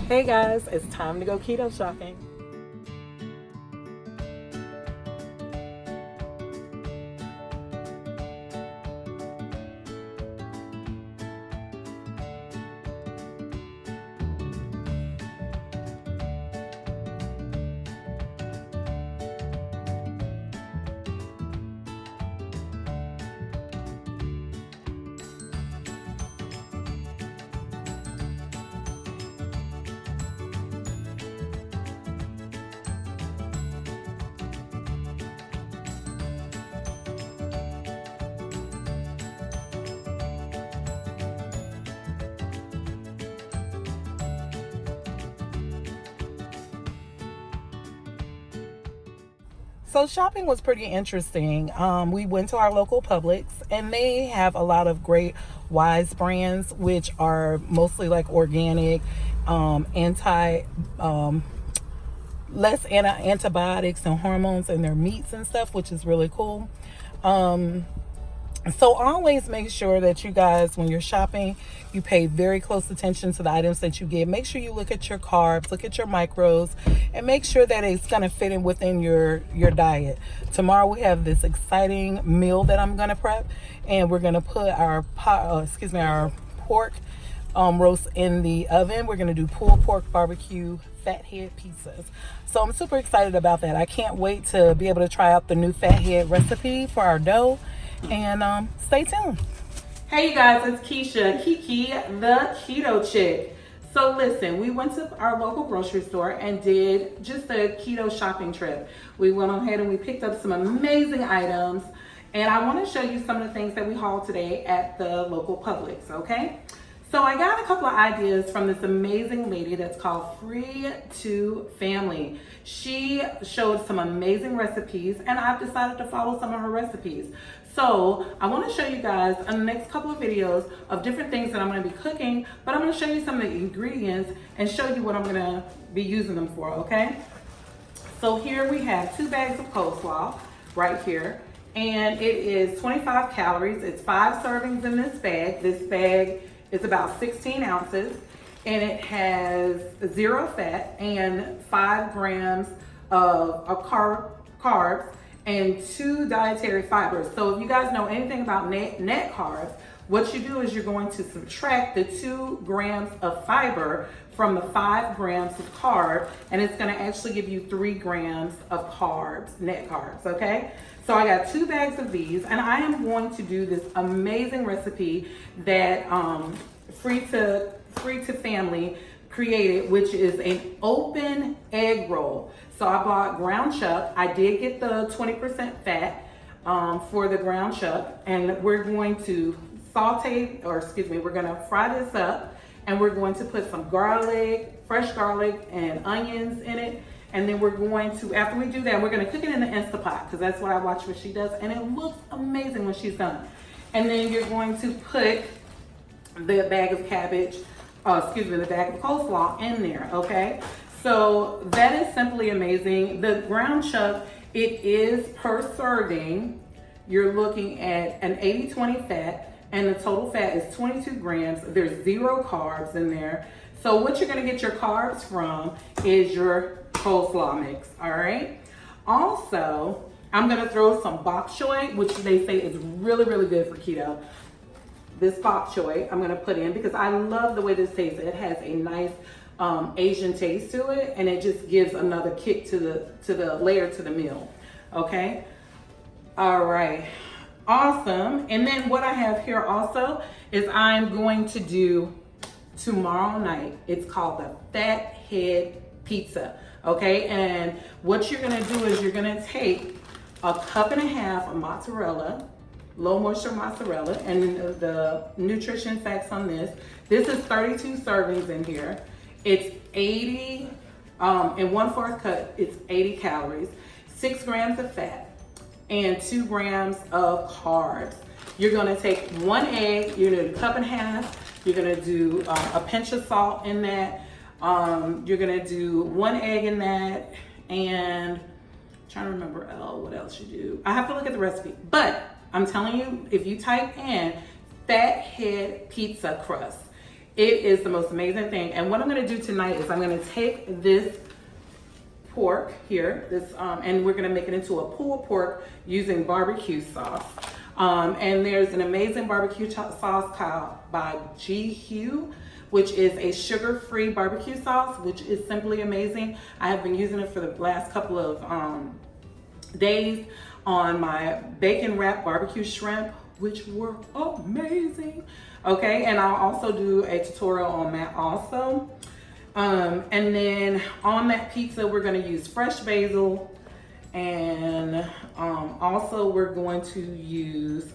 Hey guys, it's time to go keto shopping. So shopping was pretty interesting. We went to our local Publix, and they have a lot of great Wise brands, which are mostly like organic, anti, less antibiotics and hormones in their meats and stuff, which is really cool. So always make sure that you guys, when you're shopping, you pay very close attention to the items that you get. Make sure you look at your carbs, look at your macros, and make sure that it's going to fit in within your diet. Tomorrow we have this exciting meal that I'm going to prep, and we're going to put our pork roast in the oven. We're going to do pulled pork barbecue fathead pizzas. So I'm super excited about that. I can't wait to be able to try out the new fathead recipe for our dough. And stay tuned. Hey you guys, it's Keisha, Kiki, the Keto Chick. So listen, we went to our local grocery store and did just a keto shopping trip. We went ahead and we picked up some amazing items, and I want to show you some of the things that we hauled today at the local Publix, okay? So I got a couple of ideas from this amazing lady that's called Free to Family. She showed some amazing recipes, and I've decided to follow some of her recipes. So I want to show you guys in the next couple of videos of different things that I'm going to be cooking, but I'm going to show you some of the ingredients and show you what I'm going to be using them for, okay? So here we have 2 bags of coleslaw right here, and it is 25 calories. It's 5 servings in this bag. This bag is about 16 ounces, and it has 0 fat and 5 grams of carbs and 2 dietary fibers. So if you guys know anything about net carbs, what you do is you're going to subtract the 2 grams of fiber from the 5 grams of carb, and it's going to actually give you 3 grams of carbs, net carbs, okay? So I got 2 bags of these, and I am going to do this amazing recipe that Free to Family created, which is an open egg roll. So I bought ground chuck. I did get the 20% fat for the ground chuck, and we're going to we're gonna fry this up, and we're going to put some garlic, fresh garlic and onions in it. And then we're going to, after we do that, we're gonna cook it in the Instapot, because that's what I watch what she does, and it looks amazing when she's done. And then you're going to put the bag of the bag of coleslaw in there, okay? So that is simply amazing. The ground chuck, it is per serving. You're looking at an 80-20 fat, and the total fat is 22 grams. There's 0 carbs in there. So what you're gonna get your carbs from is your coleslaw mix, all right? Also, I'm gonna throw some bok choy, which they say is really, really good for keto. This bok choy I'm gonna put in because I love the way this tastes. It has a nice Asian taste to it, and it just gives another kick to the layer to the meal, okay? All right, awesome. And then what I have here also is I'm going to do tomorrow night. It's called the Fathead Pizza, okay? And what you're gonna do is you're gonna take a cup and a half of mozzarella, low moisture mozzarella, and the nutrition facts on this. This is 32 servings in here. It's 80, in 1/4 cup, it's 80 calories, 6 grams of fat, and 2 grams of carbs. You're gonna take 1 egg, you're gonna do a cup and a half, you're gonna do a pinch of salt in that, you're gonna do 1 egg in that, and I'm trying to remember what else you do. I have to look at the recipe, but I'm telling you, if you type in Fathead Pizza Crust, It is the most amazing thing. And what I'm going to do tonight is I'm going to take this pork here, and we're going to make it into a pulled pork using barbecue sauce. And there's an amazing barbecue sauce called by G Hugh, which is a sugar-free barbecue sauce, which is simply amazing. I have been using it for the last couple of days on my bacon wrapped barbecue shrimp, which were amazing. Okay, and I'll also do a tutorial on that also. And then on that pizza, we're going to use fresh basil, and also we're going to use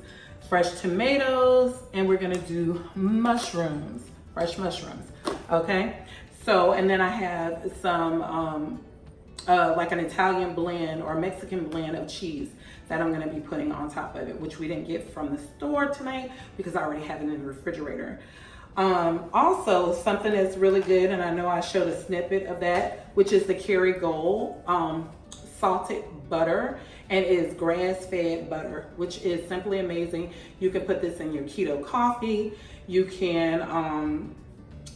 fresh tomatoes, and we're going to do mushrooms, fresh mushrooms. Okay, so and then I have some like an Italian blend or Mexican blend of cheese that I'm going to be putting on top of it, which we didn't get from the store tonight because I already have it in the refrigerator. Also, something that's really good, and I know I showed a snippet of that, which is the Kerrygold salted butter, and it is grass-fed butter, which is simply amazing. You can put this in your keto coffee. You can,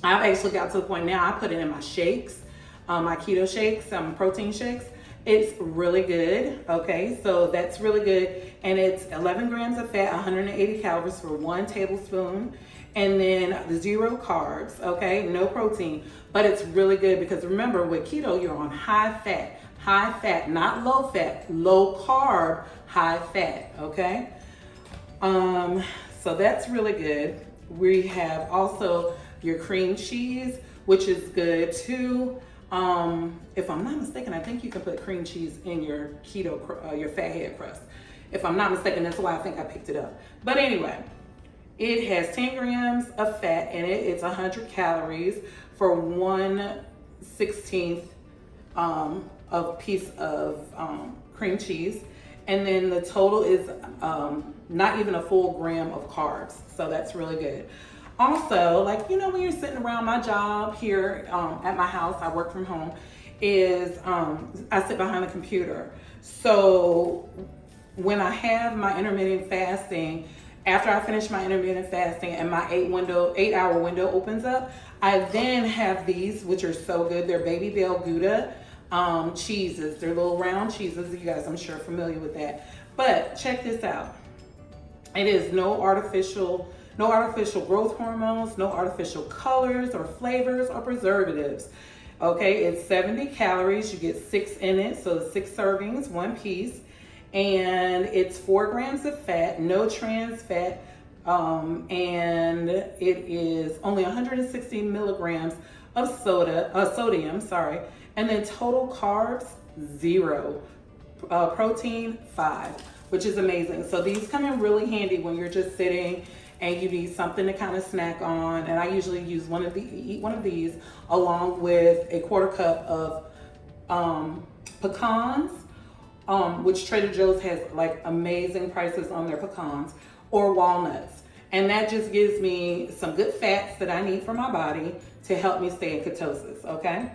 I've actually got to the point now I put it in my shakes, my keto shakes, protein shakes. It's really good, okay? So that's really good. And it's 11 grams of fat, 180 calories for 1 tablespoon. And then 0 carbs, okay? No protein. But it's really good because remember, with keto, you're on high fat, not low fat, low carb, high fat, okay? So that's really good. We have also your cream cheese, which is good too. If I'm not mistaken, I think you can put cream cheese in your keto, your fathead crust. If I'm not mistaken, that's why I think I picked it up. But anyway, it has 10 grams of fat in it. It's 100 calories for 1/16 of piece of cream cheese. And then the total is not even a full gram of carbs. So that's really good. Also, like, you know, when you're sitting around, my job here at my house, I work from home, is I sit behind the computer. So when I have my intermittent fasting, after I finish my intermittent fasting and my 8-hour window opens up, I then have these, which are so good. They're Baby Bell Gouda cheeses. They're little round cheeses. You guys, I'm sure, are familiar with that. But check this out. It is no artificial growth hormones, no artificial colors or flavors or preservatives. Okay, it's 70 calories. You get 6 in it, so 6 servings, 1 piece. And it's 4 grams of fat, no trans fat, and it is only 160 milligrams of sodium, and then total carbs, 0, protein, 5, which is amazing. So these come in really handy when you're just sitting and you need something to kind of snack on. And I usually use eat one of these along with a 1/4 cup of pecans, which Trader Joe's has like amazing prices on their pecans, or walnuts. And that just gives me some good fats that I need for my body to help me stay in ketosis, okay?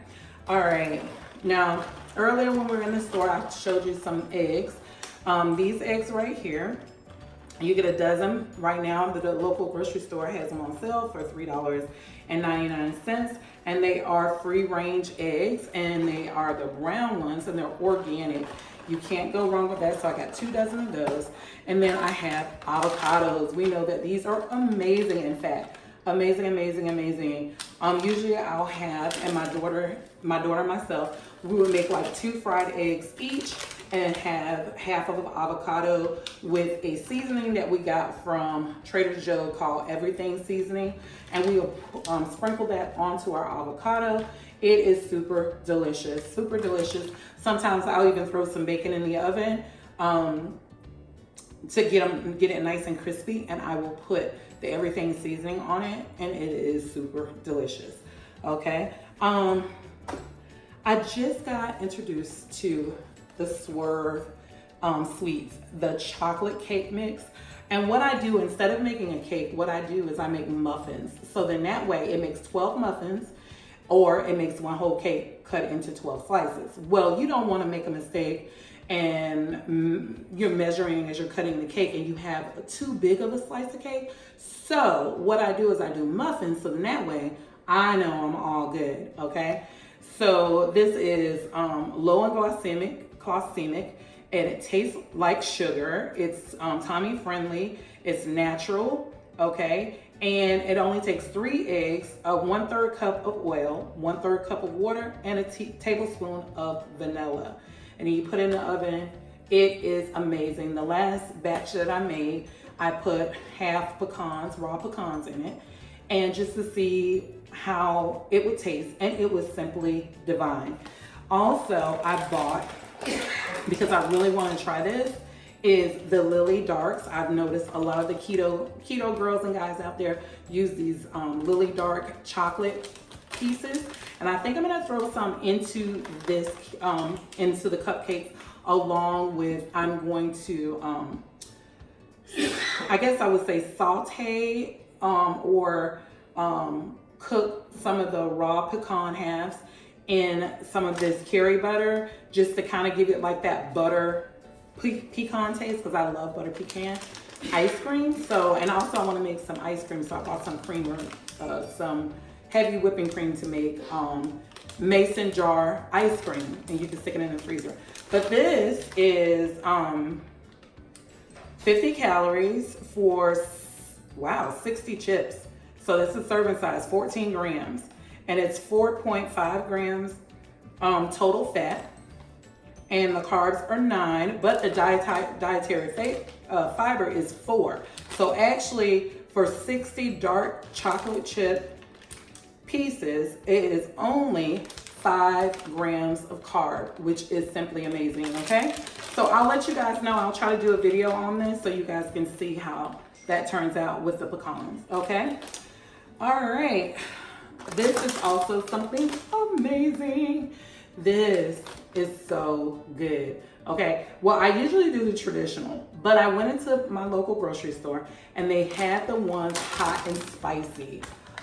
All right, now earlier when we were in the store, I showed you some eggs. These eggs right here, you get a dozen right now. The local grocery store has them on sale for $3.99, and they are free-range eggs, and they are the brown ones, and they're organic. You can't go wrong with that. So I got 2 dozen of those, and then I have avocados. We know that these are amazing. In fact, amazing. Usually I'll have, and my daughter and myself, we would make like 2 fried eggs each, and have half of an avocado with a seasoning that we got from Trader Joe called Everything Seasoning, and we will sprinkle that onto our avocado. It is super delicious. Sometimes I'll even throw some bacon in the oven to get it nice and crispy, and I will put the Everything Seasoning on it, and it is super delicious. Okay, I just got introduced to the Swerve sweets, the chocolate cake mix. And what I do, instead of making a cake, what I do is I make muffins. So then that way it makes 12 muffins, or it makes 1 whole cake cut into 12 slices. Well, you don't want to make a mistake and you're measuring as you're cutting the cake and you have too big of a slice of cake. So what I do is I do muffins, so in that way I know I'm all good, okay? So this is low in glycemic, and it tastes like sugar. It's tummy friendly, it's natural, okay? And it only takes 3 eggs, a 1/3 cup of oil, 1/3 cup of water, and a tablespoon of vanilla. And you put it in the oven. It is amazing. The last batch that I made, I put half pecans, raw pecans in it, and just to see how it would taste, and it was simply divine. Also, I bought, because I really want to try this, is the Lily Darks. I've noticed a lot of the keto girls and guys out there use these Lily Dark chocolate pieces, and I think I'm gonna throw some into this into the cupcakes, along with I'm going to I guess I would say saute or cook some of the raw pecan halves in some of this curry butter, just to kind of give it like that butter pecan taste, because I love butter pecan ice cream. So, and also I want to make some ice cream, so I bought some creamer, some heavy whipping cream to make mason jar ice cream, and you can stick it in the freezer. But this is 50 calories for, wow, 60 chips. So this is serving size, 14 grams, and it's 4.5 grams total fat, and the carbs are 9, but the dietary fiber is 4. So actually, for 60 dark chocolate chip pieces, it is only 5 grams of carb, which is simply amazing, okay? So I'll let you guys know. I'll try to do a video on this so you guys can see how that turns out with the pecans, okay? All right, this is also something amazing. This is so good. Okay, well, I usually do the traditional, but I went into my local grocery store and they had the ones hot and spicy.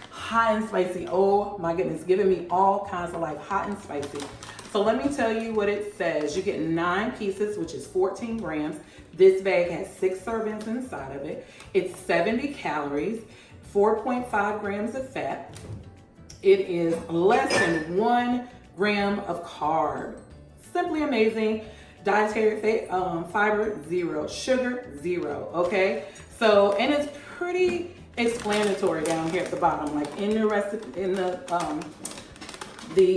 Hot and spicy, oh my goodness, giving me all kinds of life, hot and spicy. So let me tell you what it says. You get 9 pieces, which is 14 grams. This bag has 6 servings inside of it. It's 70 calories, 4.5 grams of fat. It is less than 1 gram of carb. Simply amazing. Dietary fiber 0, sugar 0. Okay, so and it's pretty explanatory down here at the bottom, like in the recipe, in the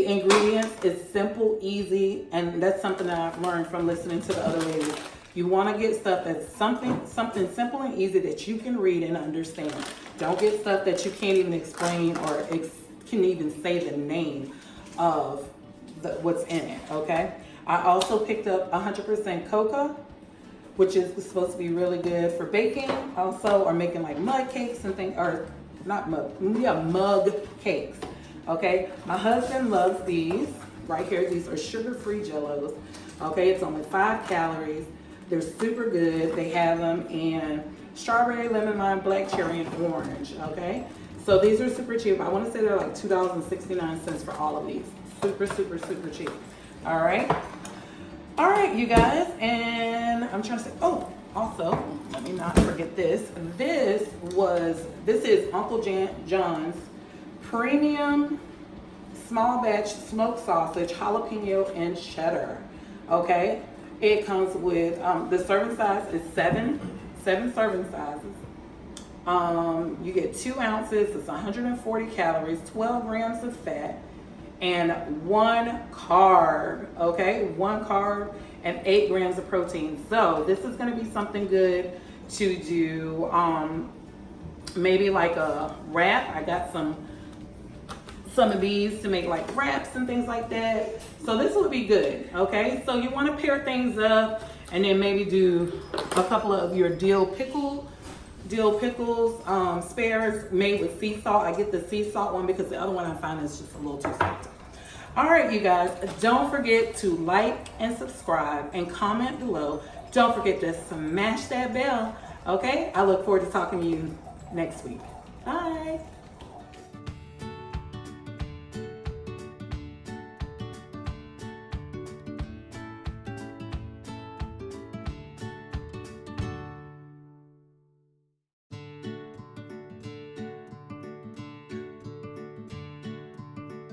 ingredients. It's simple, easy, and that's something that I've learned from listening to the other ladies. You want to get stuff that's something simple and easy that you can read and understand. Don't get stuff that you can't even explain or can even say the name of what's in it, okay? I also picked up 100% cocoa, which is supposed to be really good for baking also, or making like mug cakes and things, or not mug, yeah, mug cakes, okay? My husband loves these right here. These are sugar-free Jellos, okay? It's only 5 calories. They're super good. They have them in strawberry, lemon lime, black cherry, and orange, okay? So these are super cheap. I want to say they're like $2.69 for all of these. Super, super, super cheap. All right. All right, you guys. And I'm trying to say, oh, also, let me not forget this. This is Uncle John's premium small batch smoked sausage, jalapeno, and cheddar. Okay. It comes with, the serving size is 7 serving sizes. You get 2 ounces, it's 140 calories, 12 grams of fat, and 1 carb, okay? 1 carb and 8 grams of protein. So this is gonna be something good to do, maybe like a wrap. I got some of these to make like wraps and things like that. So this would be good, okay? So you wanna pair things up and then maybe do a couple of your dill pickles, spares made with sea salt. I get the sea salt one because the other one I find is just a little too salty. All right, you guys, don't forget to like and subscribe and comment below. Don't forget to smash that bell, okay? I look forward to talking to you next week. Bye.